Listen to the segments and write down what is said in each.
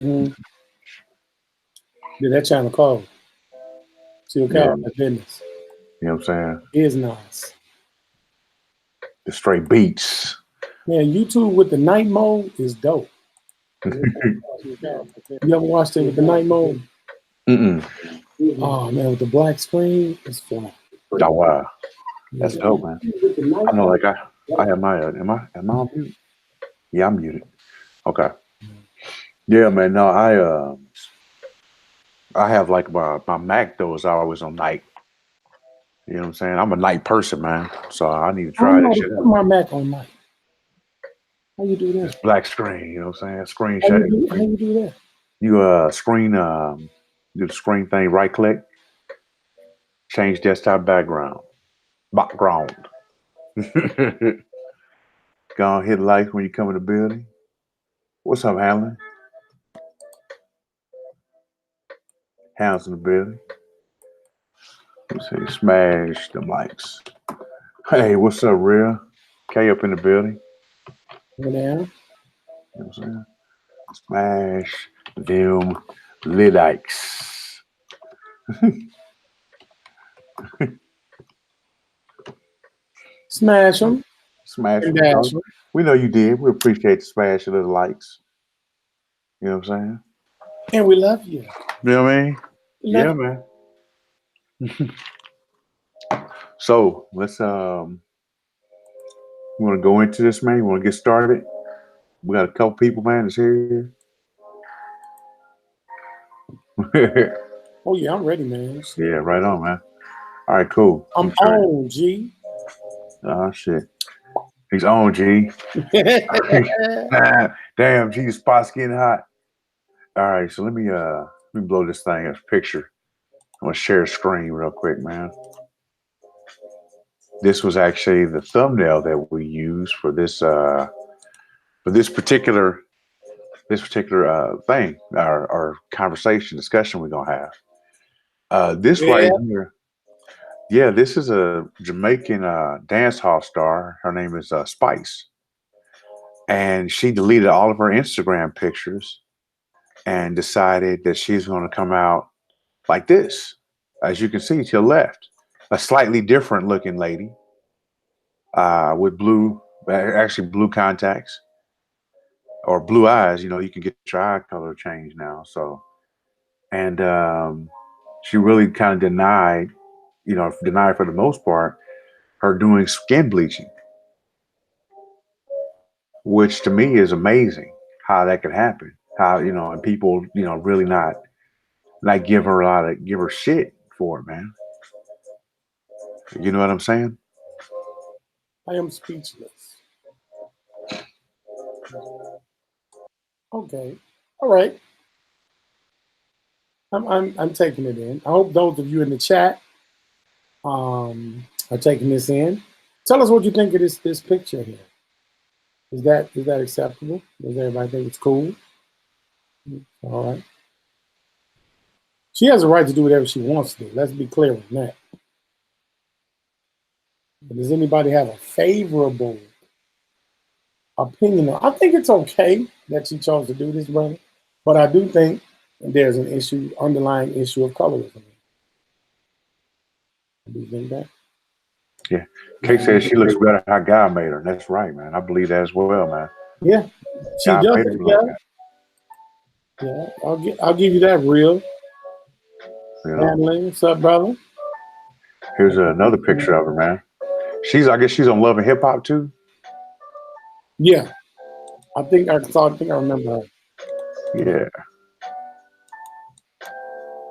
Mm-hmm. Yeah, that channel called. See what Yeah, my business. you know what I'm saying? It is nice. The straight beats. Man, YouTube with the night mode is dope. You ever watched it with the night mode? Mm-mm. Oh man, with the black screen, it's fly. Oh wow, that's Yeah. dope, man. I know, like I have my am I on mute? Yeah, I'm muted. Okay. Yeah, man. No, I have like my Mac though is always on night. You know what I'm saying? I'm a night person, man. So I need to I don't try know that to shit put out. my Mac on night. How you do This that? black screen, you know what I'm saying? Screen share. How you do that? You screen do the screen thing, right click, change desktop background. Background. Go on, hit like when you come in the building. What's up, Alan? Hounds in the building. Let's see, smash the mics. Hey, what's up, Real? K up in the building. Go down. You know what I'm saying? Smash them lidikes. Smash them Smash and them. dash them. We know you did. We appreciate the smash of the likes. You know what I'm saying? And we love you. You know what I mean? We love Yeah, man. So let's you want to go into this, man? You want to get started? We got a couple people, man, that's here. Oh yeah, I'm ready, man. Yeah, right on, man. All right, cool. I'm on, G. Oh shit, he's on, G. Damn, G, the spot's getting hot. All right, so let me blow this thing as a picture. I'm gonna share a screen real quick, man. This was actually the thumbnail that we used for this particular thing, our conversation discussion we're gonna have. This Yeah. right here, yeah, this is a Jamaican dance hall star. Her name is Spice, and she deleted all of her Instagram pictures and decided that she's going to come out like this. As you can see to the left, a slightly different looking lady with actually blue contacts or blue eyes. You know, you can get your eye color changed now. So, and she really kind of denied for the most part her doing skin bleaching, which to me is amazing how that could happen. How, and people, really not like give her shit for it, man. You know what I'm saying? I am speechless. Okay. All right. I'm taking it in. I hope those of you in the chat are taking this in. Tell us what you think of this picture here. Is that acceptable? Does everybody think it's cool? All right. She has a right to do whatever she wants to do. Let's be clear on that. But does anybody have a favorable opinion? I think it's okay that she chose to do this, brother. But I do think there's an underlying issue of colorism. Do you think that? Yeah. Kate says she looks better how God made her. That's right, man. I believe that as well, man. Yeah, she God does. made her like that. Yeah, I'll give you that, real. You know? What's up, brother? Here's another picture of her, man. I guess she's on Love and Hip Hop too. Yeah, I think I remember her. Yeah.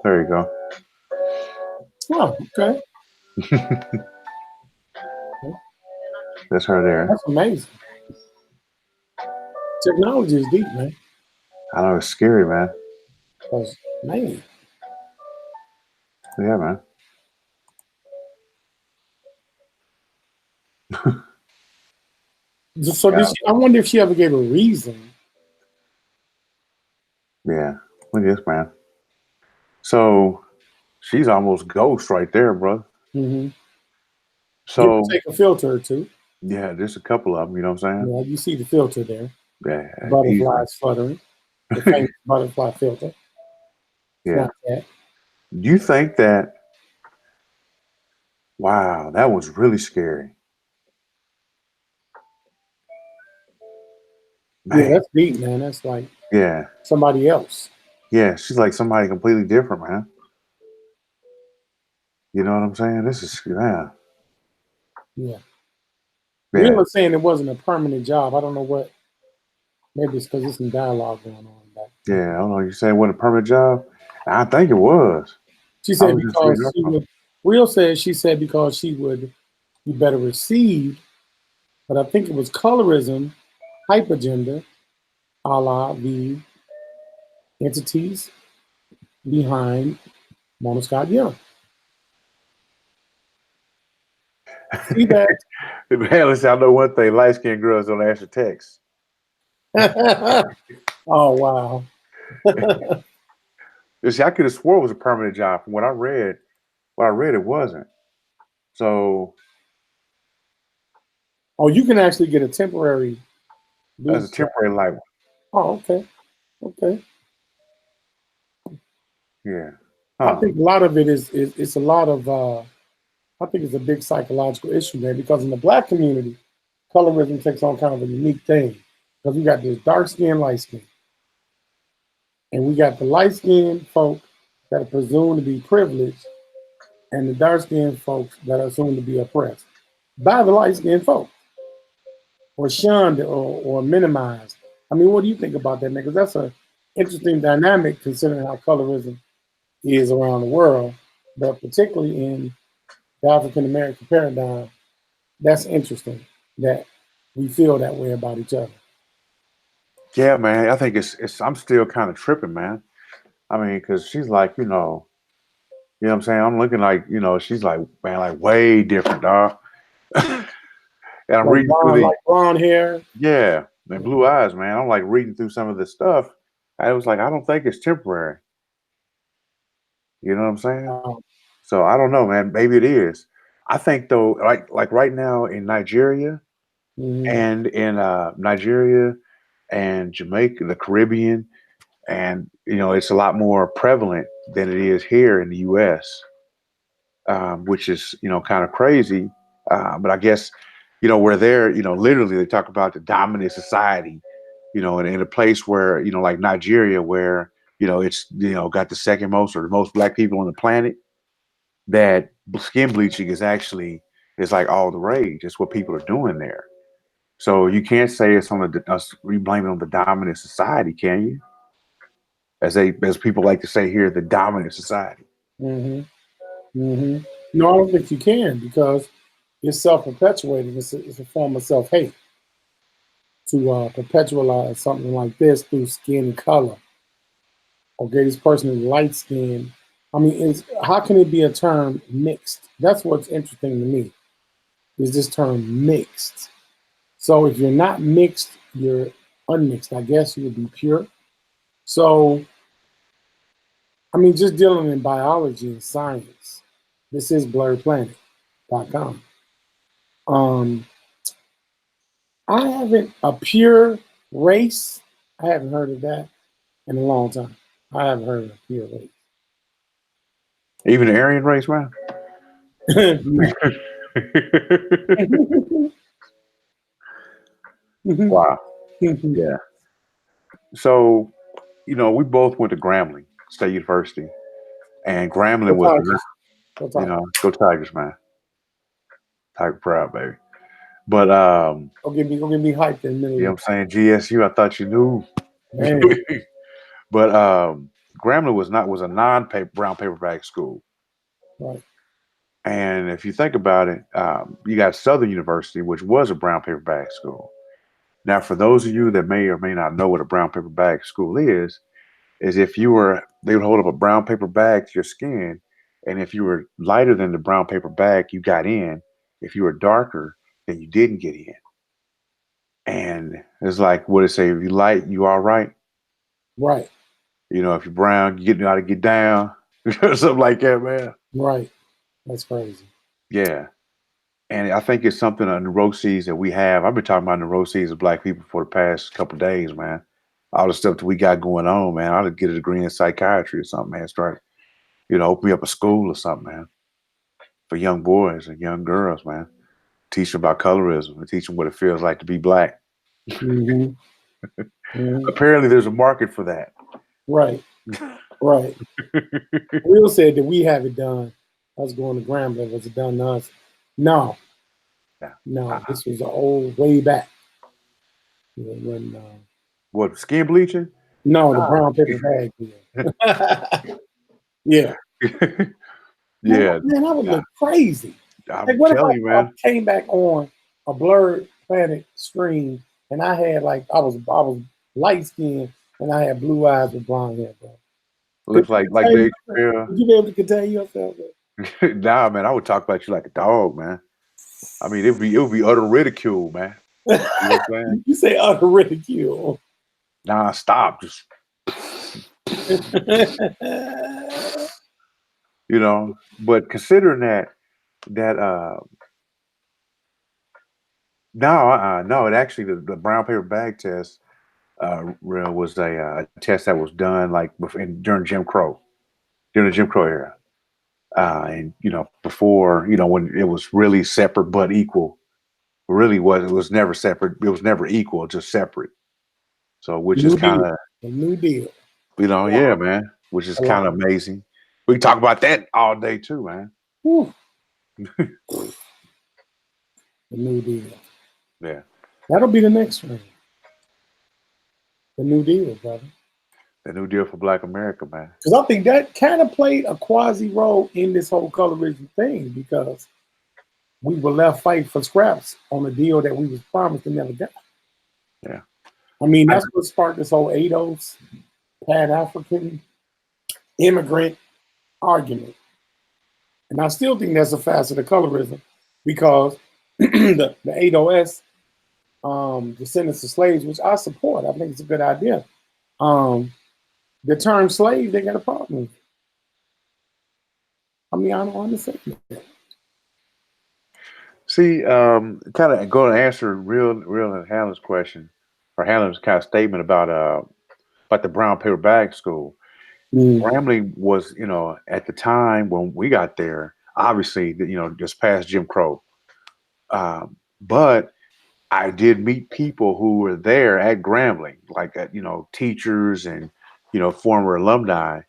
There you go. Oh, okay. That's her there. That's amazing. Technology is deep, man. I know, it's scary, man. Because, man. Yeah, man. So I wonder if she ever gave a reason. Yeah. Look at this, man. So she's almost ghost right there, bro. Mm-hmm. So take a filter or two. yeah, there's a couple of them. You know what I'm saying? Yeah, you see the filter there. Yeah. Butterflies fluttering. the famous butterfly filter. Yeah. Snapchat. Do you think that? Wow, that was really scary, Yeah, man. that's deep, man. That's like Yeah, somebody else. yeah. She's like somebody completely different, man. You know what I'm saying? This is yeah, Yeah. Real yeah, is saying it wasn't a permanent job. I don't know what. Maybe it's because there's some dialogue going on back there. yeah. I don't know. You saying what a permanent job? I think it was. She I said was just reading because up she on would. Real says she said because she would be better received, but I think it was colorism, hypergender, a la the entities behind Mona Scott Young. See that? it. Man, listen, I know one thing: light skinned girls don't answer texts. Oh wow. You see, I could have swore it was a permanent job. From what I read, it wasn't. So Oh, you can actually get a temporary as a boost job. temporary light one. Oh, okay. Okay. Yeah. I Huh. think a lot of it is it's a lot of I think it's a big psychological issue there because in the black community, colorism takes on kind of a unique thing because we got this dark skin, light skin, and we got the light skinned folk that are presumed to be privileged, and the dark skinned folks that are assumed to be oppressed by the light skinned folk or shunned or minimized. I mean, what do you think about that, man? Because that's a interesting dynamic considering how colorism is around the world, but particularly in the African American paradigm, that's interesting that we feel that way about each other. Yeah, man. I think it's. I'm still kind of tripping, man. I mean, because she's like, what I'm saying. I'm looking like, she's like, man, like way different, dog. And I'm reading through the Like blonde hair. yeah, and blue eyes, man. I'm like reading through some of this stuff. I was like, I don't think it's temporary. You know what I'm saying? Um, So I don't know, man. Maybe it is. I think though, like right now in Nigeria mhm. and in Nigeria and Jamaica, the Caribbean, and it's a lot more prevalent than it is here in the U.S., which is kind of crazy. But I guess where they're literally they talk about the dominant society, in a place where like Nigeria, where it's got the second most or the most black people on the planet. That skin bleaching is like all the rage. It's what people are doing there. So you can't say it's on us. We blame it on the dominant society, can you? As people like to say here, the dominant society. Hmm. Hmm. No, I don't think you can because it's self-perpetuating. It's a form of self-hate to perpetualize something like this through skin color. Okay, this person is light skinned. I mean, how can it be a term mixed? That's what's interesting to me. Is this term mixed? So if you're not mixed, you're unmixed. I guess you would be pure. So I mean, just dealing in biology and science. This is Blerdplanet.com. Um, I haven't a pure race. I haven't heard of that in a long time. I haven't heard of a pure Even the Aryan race, man. race. No. Wow. Yeah. So we both went to Grambling State University, and Grambling Go was not. Tigers. Go Tigers. Go Tigers, man. Tiger proud, baby. But Go get me hyped in the you know middle of what I'm saying? GSU, I thought you knew. the man. But Grambling was a non-paper brown paper bag school. Right. And if you think about it, you got Southern University, which was a brown paper bag school. Now, for those of you that may or may not know what a brown paper bag school is if they would hold up a brown paper bag to your skin, and if you were lighter than the brown paper bag, you got in. If you were darker, then you didn't get in. And it's like what it say: if you light, you all right. Right. If you're brown, you know how to get down, something like that, man. Right. That's crazy. Yeah. And I think it's something, a neuroses that we have. I've been talking about neuroses of black people for the past couple of days, man. all the stuff that we got going on, man. I ought to get a degree in psychiatry or something, man. Start, open me up a school or something, man, for young boys and young girls, man. Teach them about colorism and teach them what it feels like to be black. Mm-hmm. Mm-hmm. Apparently, there's a market for that. Right. Right. Will said that we have it done. Us going to Grambling, was it done to us? No. Yeah. No. This was the old way back. When What, skin bleaching? no, the brown paper bag deal. Yeah. Yeah. Man, I would look crazy. I'm Like, what if telling you, man. I came back on a Blerdplanet stream and I had I was light skinned and I had blue eyes with blonde hair, bro. Looks like Dave Chappelle. Would you be able to contain yourself? Nah, man, I would talk about you like a dog, man. I mean, it would be utter ridicule, man. You know what I'm saying? You say utter ridicule. Nah, stop. Just but considering that no, it actually the brown paper bag test was a test that was done during Jim Crow, during the Jim Crow era. And before, when it was really separate but equal. It was never separate, it was never equal, just separate. So which is kind of a new deal. Wow. Yeah, man, which is kind of amazing. We can talk about that all day too, man. The new deal. Yeah. That'll be the next one. The new deal, brother. The new deal for Black America, man. Because I think that kind of played a quasi role in this whole colorism thing, because we were left fighting for scraps on a deal that we was promised and never got. Yeah. I mean, that's what sparked this whole ADOS, Pan-African immigrant argument. And I still think that's a facet of colorism, because the ADOS, descendants of slaves, which I support, I think it's a good idea. The term slave, they got a problem with. I mean, I don't understand that. See, kind of going to answer real Hannah's question, or Hannah's kind of statement about the brown paper bag school. Grambling was, at the time when we got there, obviously, just past Jim Crow. But I did meet people who were there at Grambling, like teachers and former alumni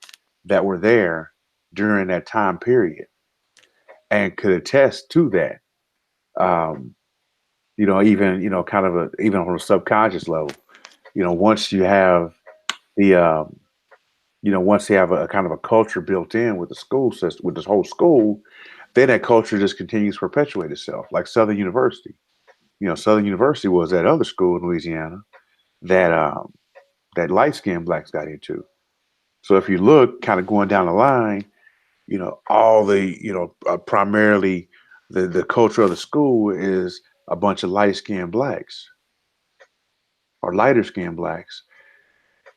that were there during that time period, and could attest to that. Even kind of even on a subconscious level, once you have the once you have a kind of a culture built in with the school system, with this whole school, then that culture just continues to perpetuate itself. Like Southern University. Southern University was that other school in Louisiana that light-skinned blacks got into. So if you look kind of going down the line, all the, primarily the culture of the school is a bunch of light-skinned blacks or lighter-skinned blacks,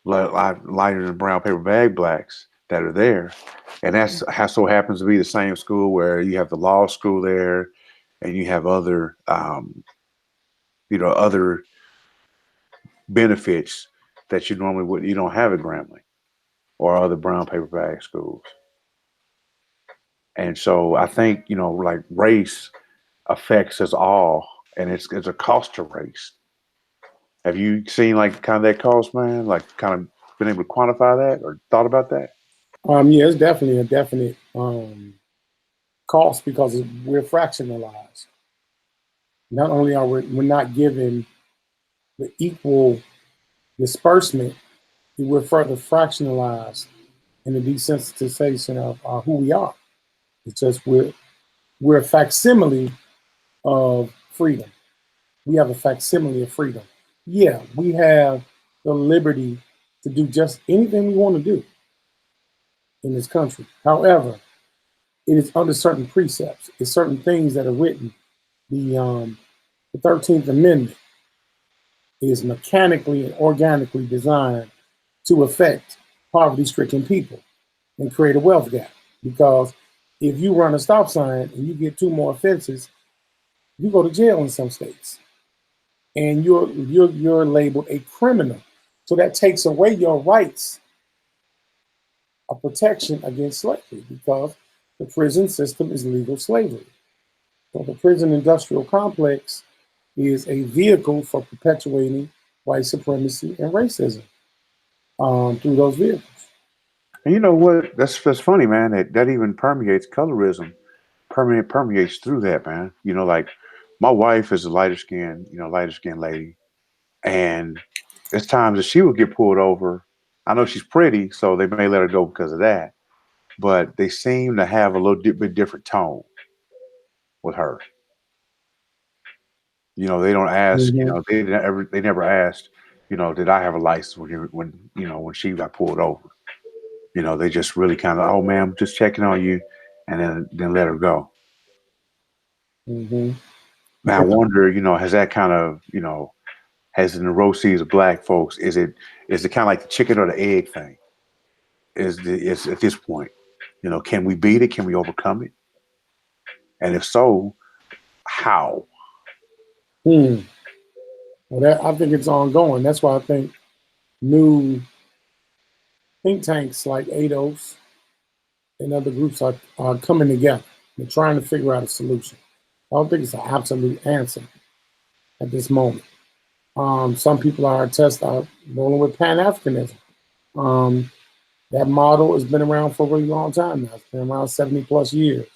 lighter than brown paper bag blacks that are there. And that's so happens to be the same school where you have the law school there, and you have other, other benefits that you don't have at Grambling or other brown paper bag schools. And so I think, like race affects us all, and it's a cost to race. Have you seen like kind of that cost, man? Like kind of been able to quantify that or thought about that? Yeah, it's definitely a definite cost, because we're fractionalized. Not only are we're not given the equal disbursement, we're further fractionalized in the desensitization of who we are. It's just we're a facsimile of freedom. We have a facsimile of freedom. Yeah, we have the liberty to do just anything we want to do in this country. However, it is under certain precepts. It's certain things that are written. The 13th Amendment is mechanically and organically designed to affect poverty-stricken people and create a wealth gap. Because if you run a stop sign and you get 2 more offenses, you go to jail in some states, and you're labeled a criminal. So that takes away your rights of protection against slavery because the prison system is legal slavery. So the prison industrial complex is a vehicle for perpetuating white supremacy and racism through those vehicles. And you know what? That's funny, man. That even permeates colorism. Permeates through that, man. You know, like my wife is a lighter skinned lady, and there's times that she would get pulled over. I know she's pretty, so they may let her go because of that. But they seem to have a little bit different tone with her. You know, they don't ask. You Mm-hmm. know, they never asked. You know, did I have a license when she got pulled over? You know, they just really kind of, oh man, I'm just checking on you, and then let her go. Mm-hmm. Now I wonder, you know, has that kind of, you know, has the neuroses of black folks, is it kind of like the chicken or the egg thing? Is at this point, you know, can we beat it? Can we overcome it? And if so, how? Hmm. Well, I think it's ongoing. That's why I think new think tanks like ADOS and other groups are coming together. They're trying to figure out a solution. I don't think it's an absolute answer at this moment. Some people are rolling with Pan-Africanism. Um, that model has been around for a really long time now. It's been around 70 plus years.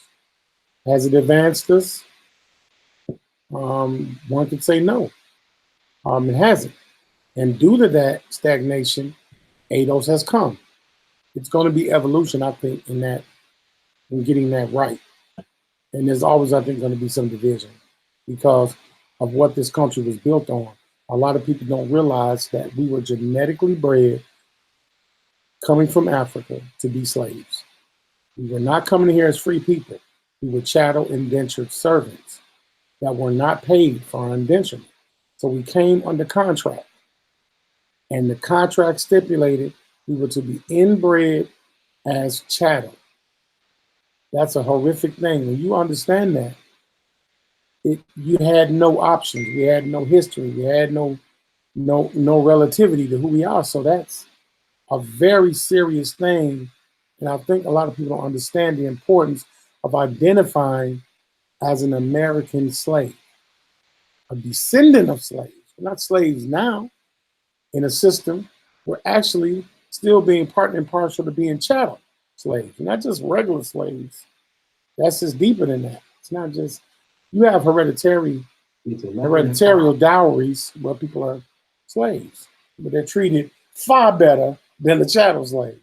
Has it advanced us? One could say no. It hasn't. And due to that stagnation, ADOS has come. It's going to be evolution, I think, in getting that right. And there's always, I think, going to be some division because of what this country was built on. A lot of people don't realize that we were genetically bred coming from Africa to be slaves. We were not coming here as free people. We were chattel indentured servants that were not paid for our indenture. So we came under contract. And the contract stipulated we were to be inbred as chattel. That's a horrific thing. When you understand that, you had no options. We had no history. We had no relativity to who we are. So that's a very serious thing. And I think a lot of people don't understand the importance of identifying as an American slave, a descendant of slaves. We're not slaves now in a system. We're actually still being part and parcel to being chattel slaves, not just regular slaves. That's just deeper than that. It's not just, you have hereditary dowries where people are slaves, but they're treated far better than the chattel slave.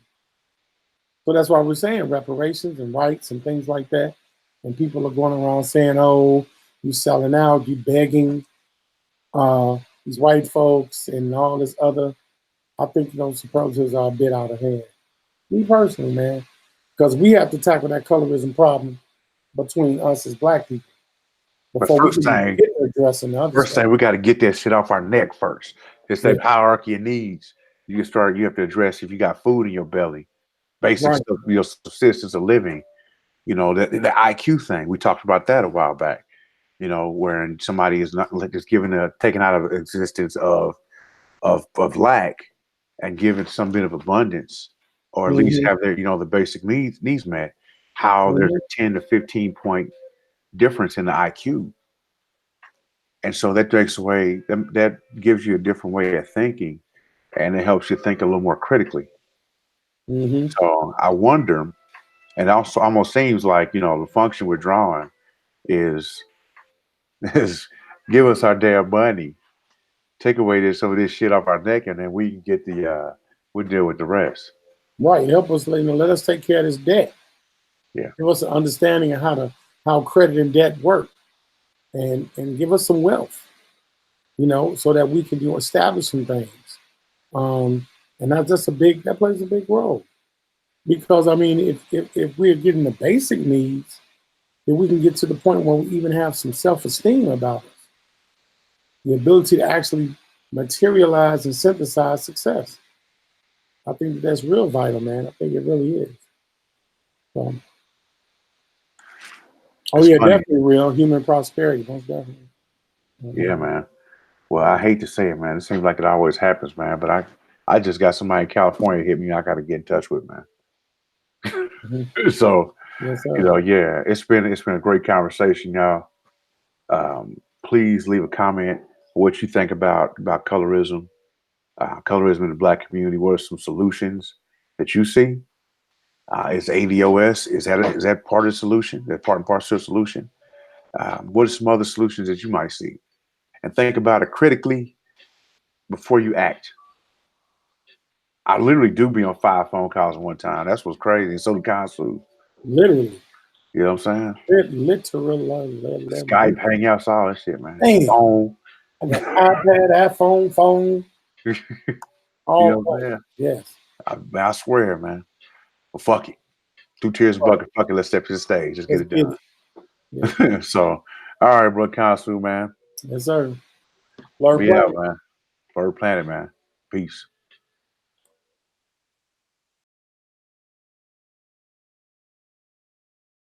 So that's why we're saying reparations and rights and things like that. And people are going around saying, oh, you selling out, you begging these white folks and all this other. I think those superlatives are a bit out of hand. Me personally, man, because we have to tackle that colorism problem between us as black people But before we can get to addressing the other first stuff. thing, we got to get that shit off our neck first. It's that hierarchy of needs. You have to address if you got food in your belly, basic stuff, your subsistence of living. You know, the IQ thing. We talked about that a while back. You know, where somebody is not just taken out of existence of lack and given some bit of abundance, or at least have their, you know, the basic needs met. How there's a 10 to 15 point difference in the IQ. And so that takes away, that gives you a different way of thinking, and it helps you think a little more critically. So I wonder, and also almost seems like, you know, the function we're drawing is is give us our damn money, take away some of this shit off our neck, and then we can get we'll deal with the rest. Right, help us, you know, let us take care of this debt. Yeah, give us an understanding of how credit and debt work, and give us some wealth, you know, so that we can establish some things. And that's just that plays a big role. Because I mean, if we're getting the basic needs, then we can get to the point where we even have some self-esteem about us. The ability to actually materialize and synthesize success. I think that's real vital, man. I think it really is. So, it's funny. definitely real human prosperity, most definitely. Yeah, man. Well, I hate to say it, man. It seems like it always happens, man. But I just got somebody in California hit me. I got to get in touch with, man. So, Yes, sir. yeah, it's been a great conversation, y'all. Please leave a comment what you think about colorism, colorism in the Black community. What are some solutions that you see? Is ADOS is that part of the solution? That part and parcel of the solution? What are some other solutions that you might see? And think about it critically before you act. I literally do be on 5 phone calls at one time. That's what's crazy. And so did Kansu. Literally. You know what I'm saying? Literally. Skype, Hangouts, all that shit, man. Damn. Phone. I got iPad, iPhone, phone. You All know what I'm saying? yes. I swear, man. Well, fuck it. 2 tears a bucket. Fuck it. Let's step to the stage. Let's get it done. Yes. So, all right, bro, Kansu, man. Yes, sir. We out, man. Blerd Planet, man. Peace.